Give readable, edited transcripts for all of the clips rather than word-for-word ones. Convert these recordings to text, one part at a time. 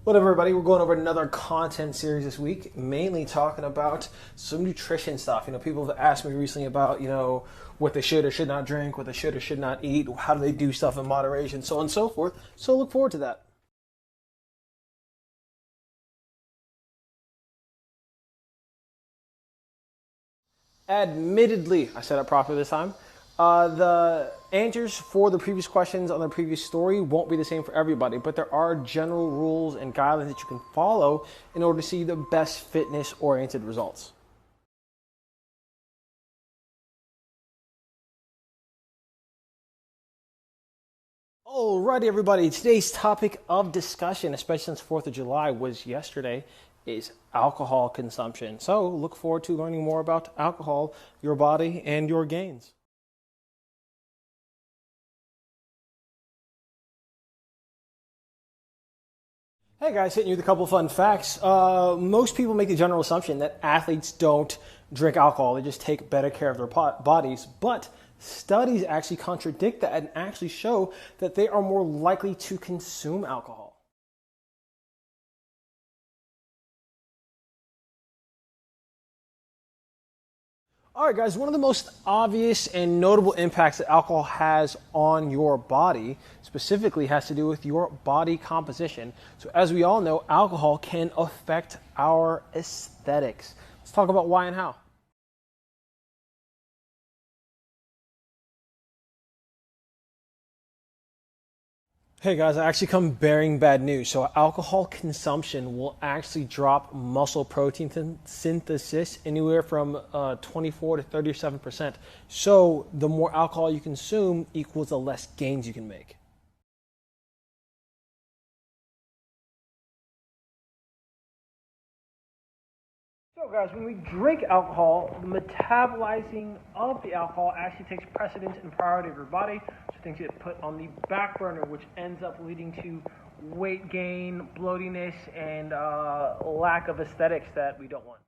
What up, everybody? We're going over another content series this week, mainly talking about some nutrition stuff. People have asked me recently about, what they should or should not drink, what they should or should not eat, how do they do stuff in moderation, so on and so forth. So look forward to that. Admittedly, I said it properly this time. The answers for the previous questions on the previous story won't be the same for everybody, but there are general rules and guidelines that you can follow in order to see the best fitness-oriented results. Alrighty, everybody. Today's topic of discussion, especially since 4th of July was yesterday, is alcohol consumption. So look forward to learning more about alcohol, your body, and your gains. Hey guys, hitting you with a couple of fun facts. Most people make the general assumption that athletes don't drink alcohol, they just take better care of their bodies, but studies actually contradict that and actually show that they are more likely to consume alcohol. All right, guys, one of the most obvious and notable impacts that alcohol has on your body specifically has to do with your body composition. So as we all know, alcohol can affect our aesthetics. Let's talk about why and how. Hey guys, I actually come bearing bad news. So alcohol consumption will actually drop muscle protein synthesis anywhere from 24 to 37%. So the more alcohol you consume equals the less gains you can make. So guys, when we drink alcohol, the metabolizing of the alcohol actually takes precedence and priority of your body. So things get put on the back burner, which ends up leading to weight gain, bloatiness, and lack of aesthetics that we don't want.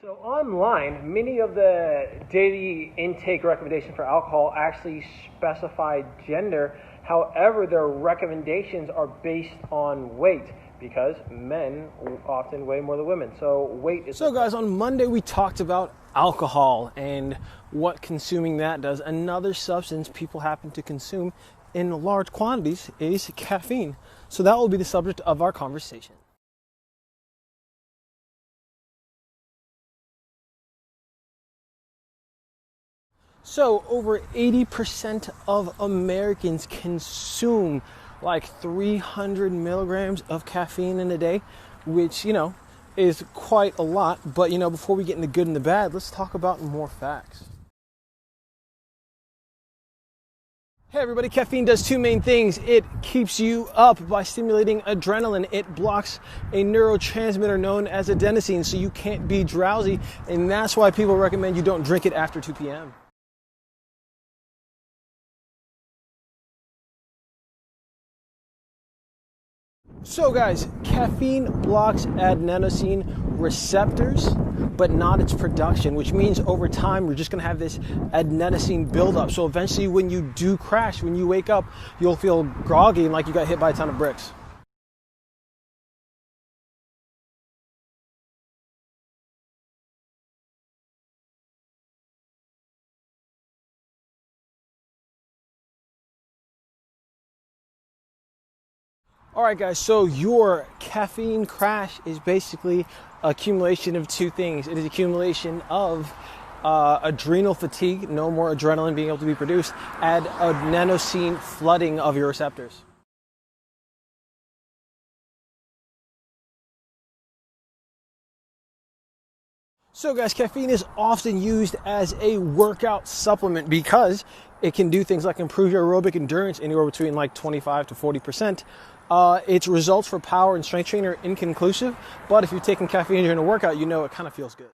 So online, many of the daily intake recommendations for alcohol actually specify gender. However, their recommendations are based on weight because men often weigh more than women. So weight is... So guys, on Monday we talked about alcohol and what consuming that does. Another substance people happen to consume in large quantities is caffeine. So that will be the subject of our conversation. So over 80% of Americans consume like 300 milligrams of caffeine in a day, which, is quite a lot. But, before we get into the good and the bad, let's talk about more facts. Hey everybody, caffeine does two main things. It keeps you up by stimulating adrenaline. It blocks a neurotransmitter known as adenosine, so you can't be drowsy, and that's why people recommend you don't drink it after 2 p.m. So guys, caffeine blocks adenosine receptors, but not its production, which means over time we're just going to have this adenosine buildup. So eventually when you do crash, when you wake up, you'll feel groggy and like you got hit by a ton of bricks. All right, guys, so your caffeine crash is basically accumulation of two things. It is accumulation of adrenal fatigue, no more adrenaline being able to be produced, and adenosine flooding of your receptors. So guys, caffeine is often used as a workout supplement because it can do things like improve your aerobic endurance anywhere between like 25 to 40%. Its results for power and strength training are inconclusive, but if you're taking caffeine during a workout, it kind of feels good.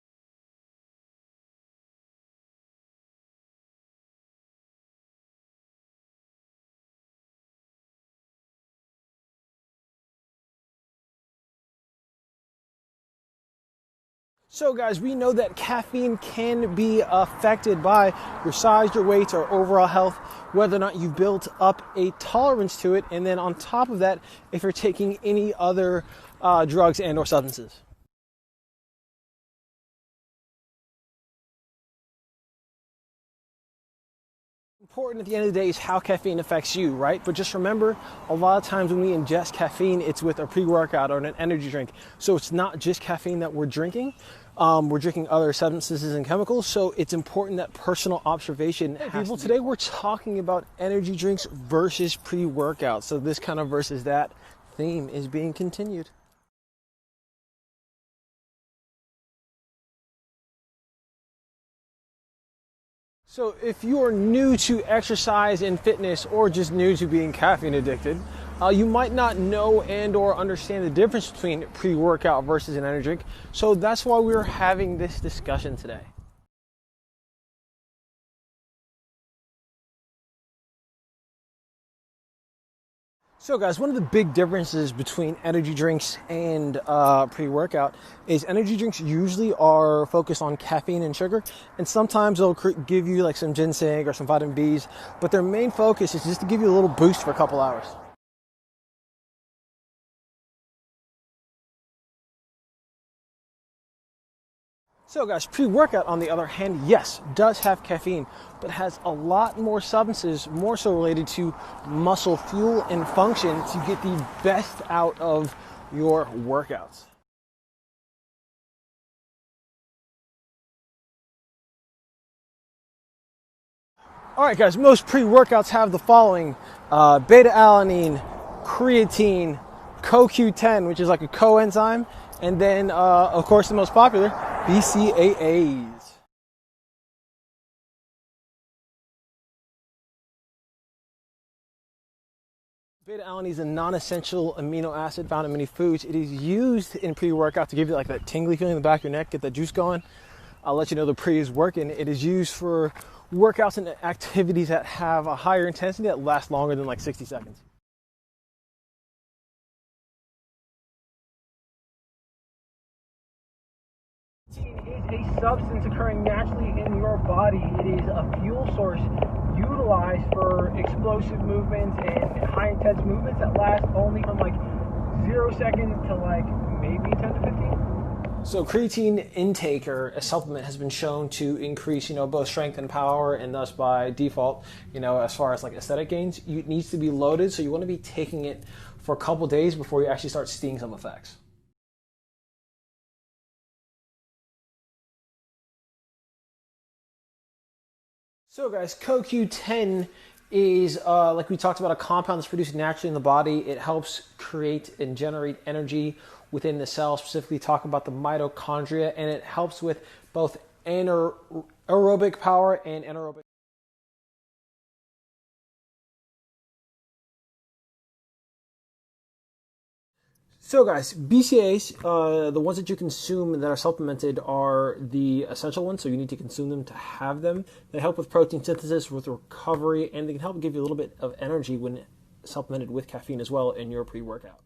So guys, we know that caffeine can be affected by your size, your weight, or overall health, whether or not you've built up a tolerance to it, and then on top of that, if you're taking any other drugs and or substances. Important at the end of the day is how caffeine affects you, right? But just remember, a lot of times when we ingest caffeine, it's with a pre-workout or an energy drink. So it's not just caffeine that we're drinking. We're drinking other substances and chemicals. So it's important that personal observation. Hey people, today we're talking about energy drinks versus pre-workout. So this kind of versus that theme is being continued. So if you are new to exercise and fitness or just new to being caffeine addicted, you might not know and or understand the difference between pre-workout versus an energy drink. So that's why we're having this discussion today. So guys, one of the big differences between energy drinks and pre-workout is energy drinks usually are focused on caffeine and sugar, and sometimes they'll give you like some ginseng or some vitamin Bs, but their main focus is just to give you a little boost for a couple hours. So guys, pre-workout on the other hand, yes, does have caffeine, but has a lot more substances, more so related to muscle fuel and function to get the best out of your workouts. All right guys, most pre-workouts have the following: beta-alanine, creatine, CoQ10, which is like a coenzyme, and then of course the most popular, BCAAs. Beta-alanine is a non-essential amino acid found in many foods. It is used in pre-workout to give you like that tingly feeling in the back of your neck, get that juice going. I'll let you know the pre is working. It is used for workouts and activities that have a higher intensity that last longer than like 60 seconds. Creatine is a substance occurring naturally in your body. It is a fuel source utilized for explosive movements and high intense movements that last only from like 0 seconds to like maybe 10 to 15. So creatine intake or a supplement has been shown to increase, both strength and power, and thus by default, as far as like aesthetic gains, it needs to be loaded. So you want to be taking it for a couple days before you actually start seeing some effects. So guys, CoQ10 is, like we talked about, a compound that's produced naturally in the body. It helps create and generate energy within the cell, specifically talk about the mitochondria, and it helps with both aerobic power and anaerobic. So guys, BCAAs, the ones that you consume that are supplemented, are the essential ones, so you need to consume them to have them. They help with protein synthesis, with recovery, and they can help give you a little bit of energy when supplemented with caffeine as well in your pre-workout.